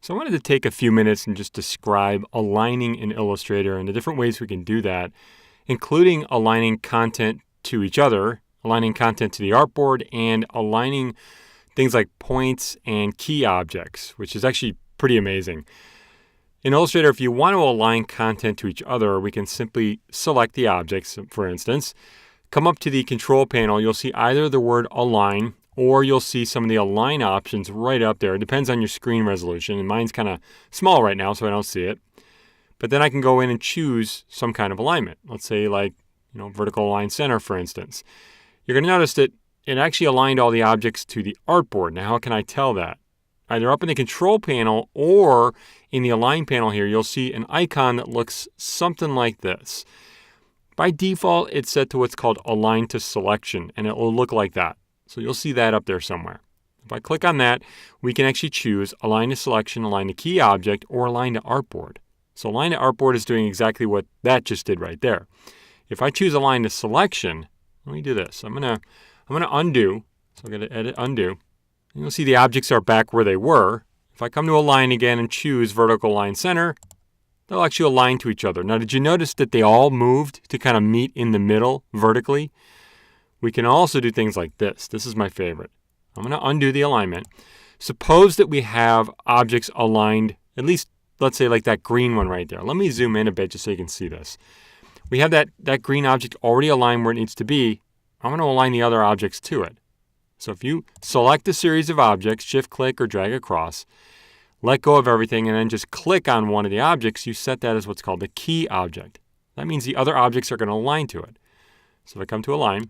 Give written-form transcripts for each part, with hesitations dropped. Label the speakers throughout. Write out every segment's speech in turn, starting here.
Speaker 1: So I wanted to take a few minutes and just describe aligning in Illustrator and the different ways we can do that, including aligning content to each other, aligning content to the artboard, and aligning things like points and key objects, which is actually pretty amazing. In Illustrator, if you want to align content to each other, we can simply select the objects, for instance, come up to the control panel. You'll see either the word align or you'll see some of the align options right up there. It depends on your screen resolution, and mine's kind of small right now, so I don't see it. But then I can go in and choose some kind of alignment. Let's say like, vertical align center, for instance. You're going to notice that it actually aligned all the objects to the artboard. Now, how can I tell that? Either up in the control panel or in the align panel here, you'll see an icon that looks something like this. By default, it's set to what's called align to selection, and it will look like that. So you'll see that up there somewhere. If I click on that, we can actually choose align to selection, align to key object, or align to artboard. So align to artboard is doing exactly what that just did right there. If I choose align to selection, let me do this. I'm gonna undo. So I'm gonna edit undo. And you'll see the objects are back where they were. If I come to align again and choose vertical align center, they'll actually align to each other. Now, did you notice that they all moved to kind of meet in the middle vertically? We can also do things like this. This is my favorite. I'm going to undo the alignment. Suppose that we have objects aligned, at least let's say like that green one right there. Let me zoom in a bit just so you can see this. We have that green object already aligned where it needs to be. I'm going to align the other objects to it. So if you select a series of objects, shift click or drag across, let go of everything, and then just click on one of the objects, you set that as what's called the key object. That means the other objects are going to align to it. So if I come to align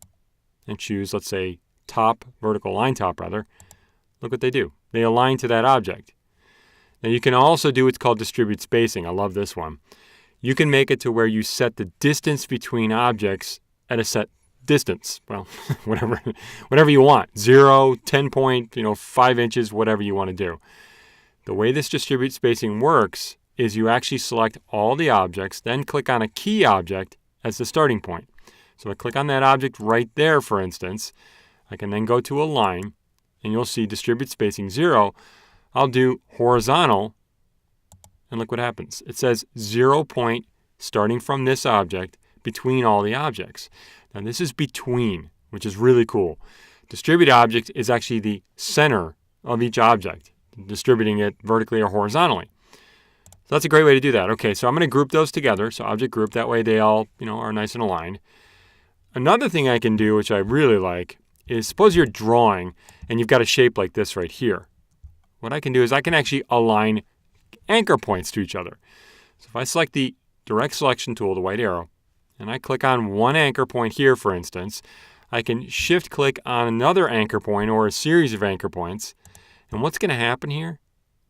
Speaker 1: and choose, let's say, vertical align top, look what they do. They align to that object. Now you can also do what's called distribute spacing. I love this one. You can make it to where you set the distance between objects at a set distance. Well, whatever you want. 0, 10 point, 5 inches, whatever you want to do. The way this distribute spacing works is you actually select all the objects, then click on a key object as the starting point. So I click on that object right there, for instance. I can then go to align, and you'll see distribute spacing 0. I'll do horizontal, and look what happens. It says 0 point starting from this object between all the objects. Now this is between, which is really cool. Distribute object is actually the center of each object, distributing it vertically or horizontally. So that's a great way to do that. Okay, so I'm going to group those together. So object group, that way they all, are nice and aligned. Another thing I can do, which I really like, is suppose you're drawing and you've got a shape like this right here. What I can do is I can actually align anchor points to each other. So if I select the direct selection tool, the white arrow, and I click on one anchor point here, for instance, I can shift click on another anchor point or a series of anchor points. And what's going to happen here?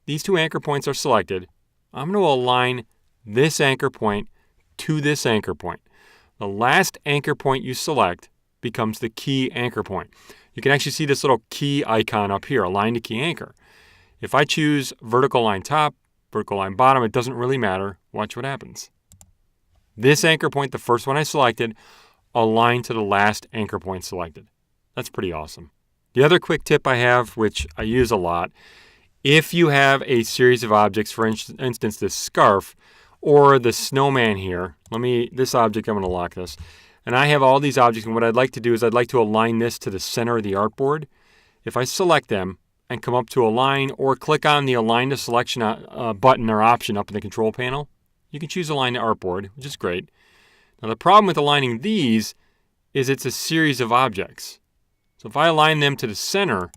Speaker 1: These two anchor points are selected. I'm going to align this anchor point to this anchor point. The last anchor point you select becomes the key anchor point. You can actually see this little key icon up here, align to key anchor. If I choose vertical line top, vertical line bottom, it doesn't really matter. Watch what happens. This anchor point, the first one I selected, aligned to the last anchor point selected. That's pretty awesome. The other quick tip I have, which I use a lot, if you have a series of objects, for instance, this scarf or the snowman here, this object, I'm going to lock this, and I have all these objects, and what I'd like to do is I'd like to align this to the center of the artboard. If I select them and come up to align or click on the align to selection button or option up in the control panel, you can choose align to artboard, which is great. Now the problem with aligning these is it's a series of objects. So if I align them to the center,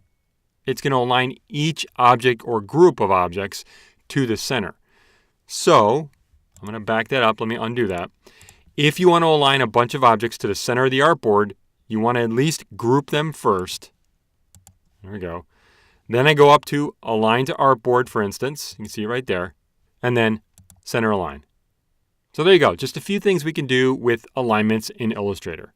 Speaker 1: it's going to align each object or group of objects to the center. So I'm going to back that up. Let me undo that. If you want to align a bunch of objects to the center of the artboard, you want to at least group them first. There we go. Then I go up to align to artboard, for instance. You can see it right there. And then center align. So there you go. Just a few things we can do with alignments in Illustrator.